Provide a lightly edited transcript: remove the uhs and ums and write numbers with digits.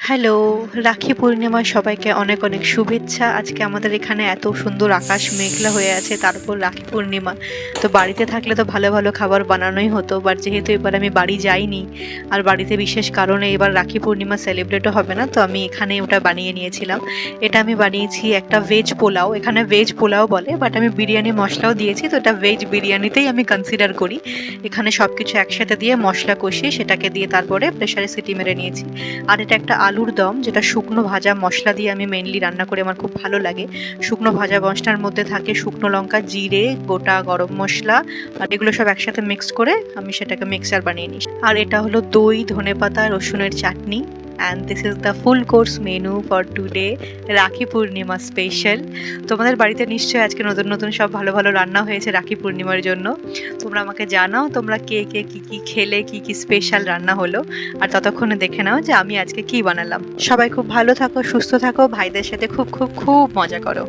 Hello, রাখি পূর্ণিমার সবাইকে অনেক অনেক শুভেচ্ছা। আজকে আমাদের এখানে এত সুন্দর আকাশ মেঘলা হয়ে আছে, তার উপর রাখি পূর্ণিমা। তো বাড়িতে থাকলে তো ভালো ভালো খাবার বানানোই হতো, বাট যেহেতু এবার আমি বাড়ি যাইনি আর বাড়িতে বিশেষ কারণে এবার রাখি পূর্ণিমা সেলিব্রেটও হবে না, তো আমি এখানে ওটা বানিয়ে নিয়েছিলাম। এটা আমি বানিয়েছি একটা ভেজ পোলাও, এখানে ভেজ পোলাও বলে, বাট আমি বিরিয়ানি মশলাও দিয়েছি, তো এটা ভেজ বিরিয়ানিতেই আমি কনসিডার করি। এখানে সবকিছু একসাথে দিয়ে মশলা কষিয়ে সেটাকে দিয়ে তারপরে প্রেসারে সিটি মেরে নিয়েছি। আর এটা একটা আলুর দম, যেটা শুকনো ভাজা মশলা দিয়ে আমি মেনলি রান্না করে, আমার খুব ভালো লাগে। শুকনো ভাজা মশলার মধ্যে থাকে শুকনো লঙ্কা, জিরে, গোটা গরম মশলা, আর এগুলো সব একসাথে মিক্সড করে আমি সেটাকে মিক্সার বানিয়ে নিই। আর এটা হলো দই, ধনেপাতা, রসুনের চাটনি। And this is the full course menu for today, Rakhi Purnima special. তোমাদের বাড়িতে নিশ্চয়ই আজকে নতুন নতুন সব ভালো ভালো রান্না হয়েছে রাখি পূর্ণিমার জন্য। তোমরা আমাকে জানাও তোমরা কে কে কি কি খেলে, কি কি স্পেশাল রান্না হলো। আর ততক্ষণে দেখে নাও যে আমি আজকে কি বানালাম। সবাই খুব ভালো থাকো, সুস্থ থাকো, ভাইদের সাথে খুব খুব খুব মজা করো।